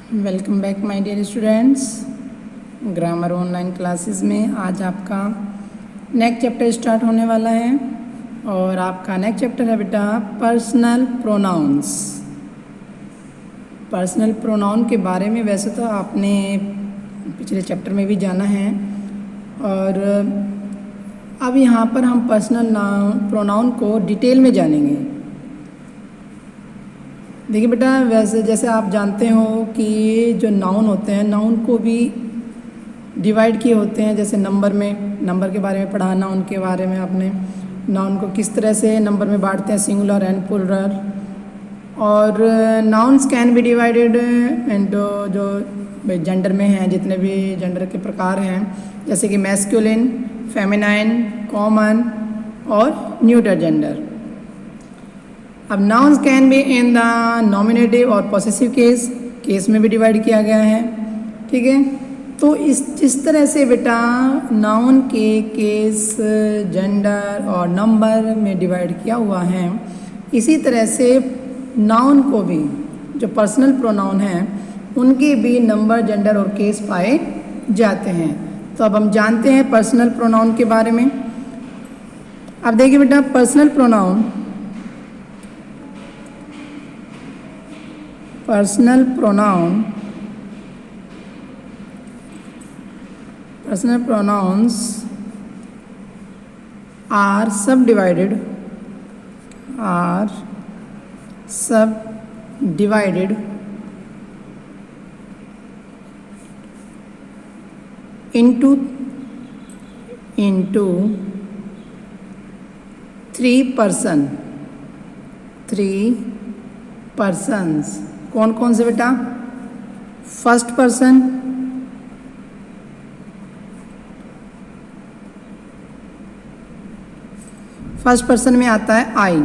Welcome back my dear students. Grammar online classes में आज आपका नेक्स्ट चैप्टर स्टार्ट होने वाला है और आपका नेक्स्ट चैप्टर है बेटा पर्सनल प्रोनाउंस। पर्सनल प्रोनाउन के बारे में वैसे तो आपने पिछले चैप्टर में भी जाना है और अब यहाँ पर हम पर्सनल प्रोनाउन को डिटेल में जानेंगे। देखिए बेटा, वैसे जैसे आप जानते हो कि जो नाउन होते हैं, नाउन को भी डिवाइड किए होते हैं। जैसे नंबर में, नंबर के बारे में पढ़ा, नाउन के बारे में आपने नाउन को किस तरह से नंबर में बांटते हैं, सिंगुलर एंड प्लूरल। और nouns can be divided into जो जेंडर में हैं, जितने भी जेंडर के प्रकार हैं, जैसे कि मैस्कुलिन, फेमिनाइन, कॉमन और न्यूटर जेंडर। अब nouns can be in the nominative और पॉसेसिव केस में भी डिवाइड किया गया है। ठीक है, तो जिस तरह से बेटा नाउन के केस, जेंडर और नंबर में डिवाइड किया हुआ है, इसी तरह से नाउन को भी, जो पर्सनल प्रोनाउन हैं, उनके भी नंबर, जेंडर और केस पाए जाते हैं। तो अब हम जानते हैं पर्सनल प्रोनाउन के बारे में। अब देखिए बेटा, personal pronoun personal pronouns are subdivided into three persons। कौन कौन से बेटा? फर्स्ट पर्सन, फर्स्ट पर्सन में आता है आई।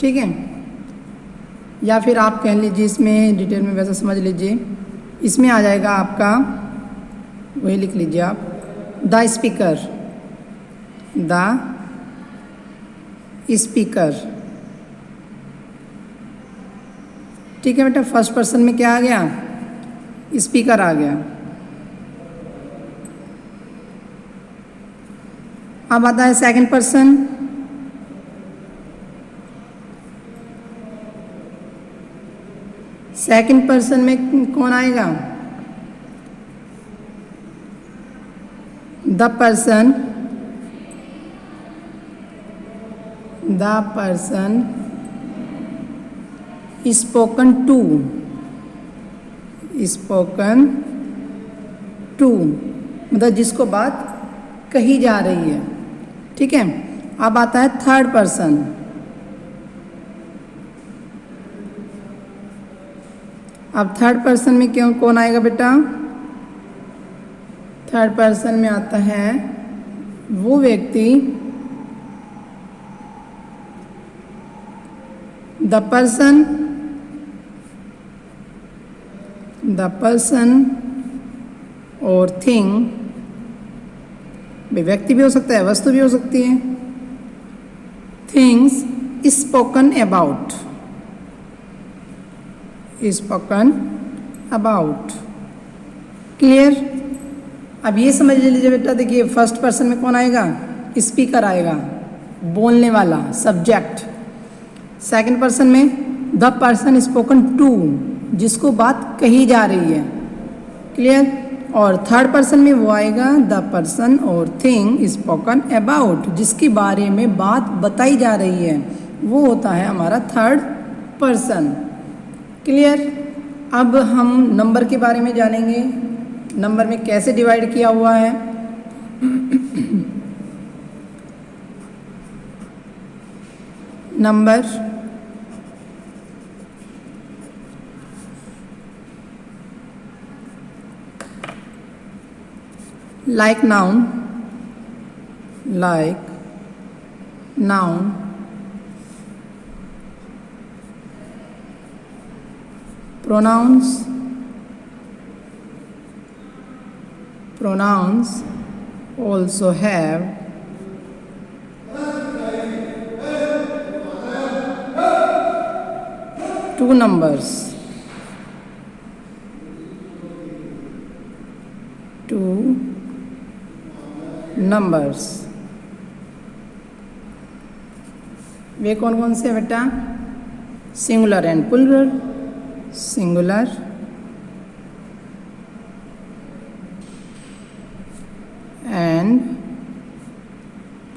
ठीक है, या फिर आप कह लीजिए, इसमें डिटेल में वैसे समझ लीजिए, इसमें आ जाएगा आपका, वही लिख लीजिए आप, द स्पीकर। ठीक है बेटा, फर्स्ट पर्सन में क्या आ गया? स्पीकर आ गया। अब आता है सेकंड पर्सन। सेकंड पर्सन में कौन आएगा? द पर्सन स्पोकन टू, मतलब जिसको बात कही जा रही है। ठीक है, अब आता है थर्ड पर्सन। अब थर्ड पर्सन में क्यों कौन आएगा बेटा? थर्ड पर्सन में आता है वो व्यक्ति, द पर्सन और थिंग। व्यक्ति भी हो सकता है, वस्तु भी हो सकती है। Things spoken about. क्लियर? अब ये समझ लीजिए बेटा, देखिए फर्स्ट पर्सन में कौन आएगा? स्पीकर आएगा, बोलने वाला, सब्जेक्ट। सेकंड पर्सन में द पर्सन स्पोकन टू, जिसको बात कही जा रही है। क्लियर? और थर्ड पर्सन में वो आएगा द पर्सन और थिंग स्पोकन अबाउट, जिसके बारे में बात बताई जा रही है, वो होता है हमारा थर्ड पर्सन। क्लियर? अब हम नंबर के बारे में जानेंगे, नंबर में कैसे डिवाइड किया हुआ है। Number like noun, pronouns also have two numbers, two numbers. वे कौन कौन से हैं बेटा? Singular and plural. Singular and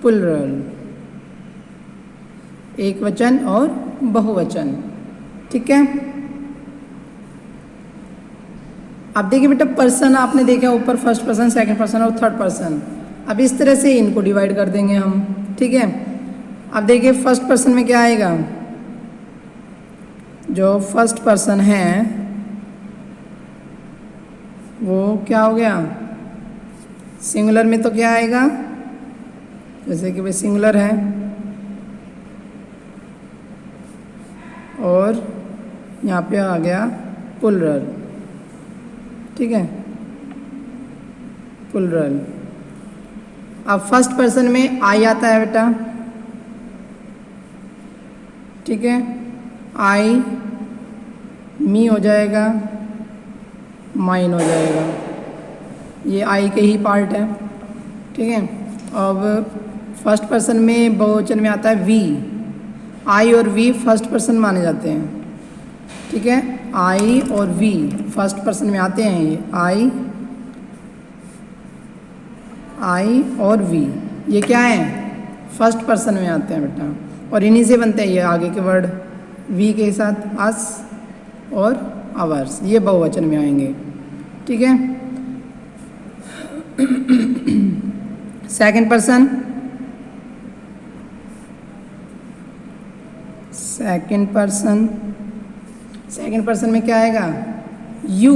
plural, एक वचन और बहुवचन। ठीक है। अब देखिए बेटा, पर्सन आपने देखा ऊपर, फर्स्ट पर्सन, सेकंड पर्सन और थर्ड पर्सन। अब इस तरह से इनको डिवाइड कर देंगे हम। ठीक है। अब देखिए फर्स्ट पर्सन में क्या आएगा? जो फर्स्ट पर्सन है वो क्या हो गया? सिंगुलर में तो क्या आएगा? जैसे कि भाई सिंगुलर है और यहाँ पे आ गया प्लूरल। ठीक है, प्लूरल। अब फर्स्ट पर्सन में आई आता है बेटा। ठीक है, आई मी हो जाएगा, माइन हो जाएगा, ये आई के ही पार्ट है। ठीक है। अब फर्स्ट पर्सन में बहुवचन में आता है वी। आई और वी फर्स्ट पर्सन माने जाते हैं। ठीक है, आई और वी फर्स्ट पर्सन में आते हैं। ये आई और वी ये क्या है? फर्स्ट पर्सन में आते हैं बेटा, और इन्हीं से बनते हैं ये आगे के वर्ड वी के साथ, अस और आवर्स, ये बहुवचन में आएंगे। ठीक है। सेकंड पर्सन, सेकंड पर्सन में क्या आएगा? यू।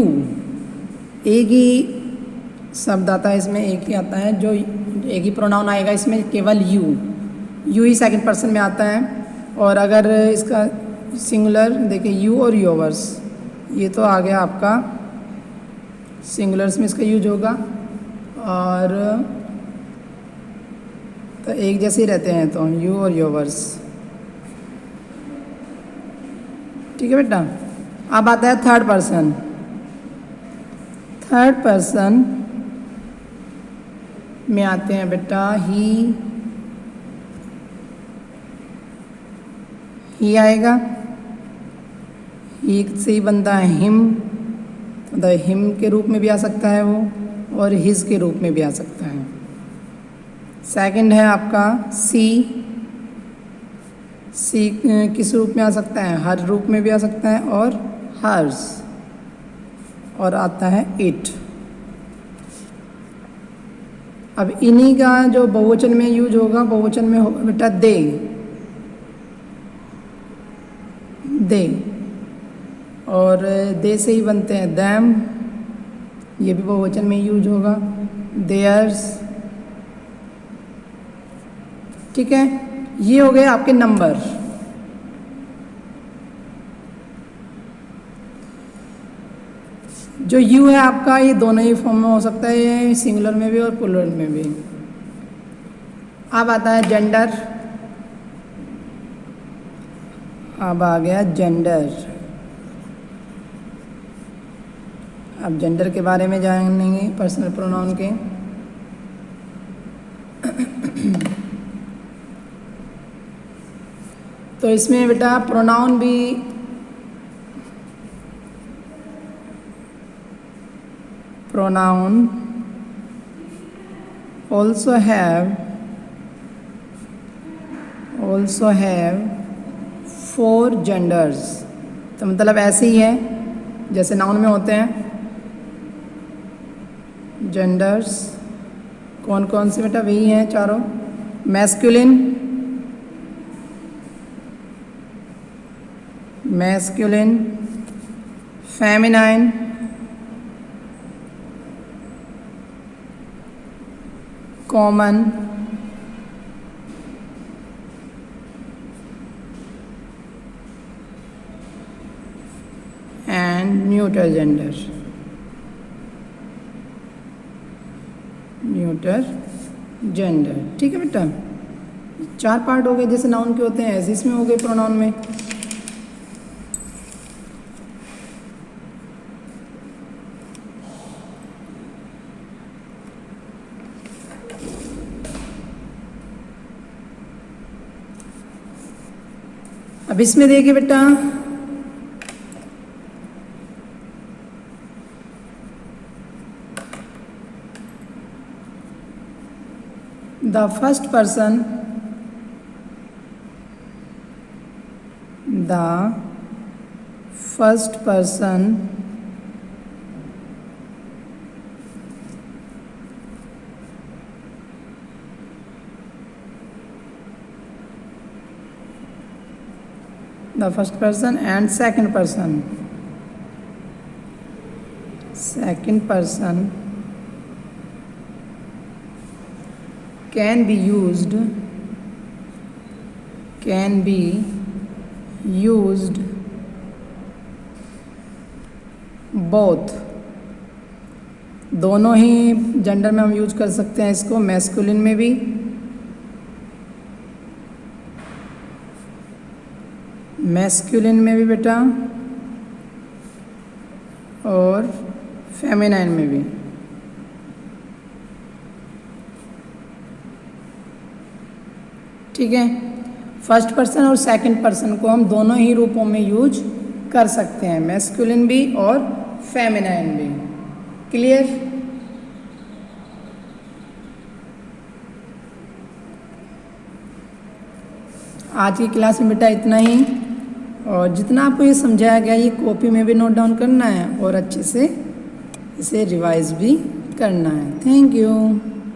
एक ही शब्द आता है इसमें, एक ही आता है, जो एक ही प्रोनाउन आएगा इसमें, केवल यू ही सेकंड पर्सन में आता है। और अगर इसका सिंगुलर देखिए यू और योवर्स, ये तो आ गया आपका सिंगुलर्स में इसका यूज होगा, और तो एक जैसे ही रहते हैं तो यू और योवर्स। ठीक है बेटा। अब आता है थर्ड पर्सन। थर्ड पर्सन में आते हैं बेटा ही आएगा, ही से ही बनता है हिम, मतलब हिम के रूप में भी आ सकता है वो, और हिज के रूप में भी आ सकता है। सेकंड है आपका सी किस रूप में आ सकता है? हर रूप में भी आ सकता है, और हर्स, और आता है इट। अब इन्हीं का जो बहुवचन में यूज होगा, बहुवचन में होगा बेटा दे। और दे से ही बनते हैं दैम, ये भी बहुवचन में यूज होगा, देयर्स। ठीक है, ये हो गए आपके नंबर। जो यू है आपका, ये दोनों ही फॉर्म में हो सकता है, ये सिंगुलर में भी और प्लूरल में भी। अब आता है जेंडर। अब आ गया जेंडर। अब जेंडर के बारे में जानेंगे, पर्सनल प्रोनाउन के। तो इसमें बेटा प्रोनाउन भी also have 4 genders। तो मतलब ऐसे ही है जैसे नाउन में होते हैं जेंडर्स। कौन कौन से बेटा? वही हैं चारों, masculine, feminine, common and neuter gender. ठीक है बेटा, 4 पार्ट हो गए जैसे नाउन के होते हैं, ऐसे इसमें हो गए प्रोनाउन में। अब इसमें देखिए बेटा, the first person, the first person and second person can be used both, दोनों ही जेंडर में हम यूज कर सकते हैं इसको, मैस्कुलिन में भी बेटा और फेमिनाइन में भी। ठीक है, फर्स्ट पर्सन और सेकंड पर्सन को हम दोनों ही रूपों में यूज कर सकते हैं, मैस्कुलिन भी और फेमिनाइन भी। क्लियर? आज की क्लास में बेटा इतना ही, और जितना आपको ये समझाया गया ये कॉपी में भी नोट डाउन करना है और अच्छे से इसे रिवाइज भी करना है। Thank you.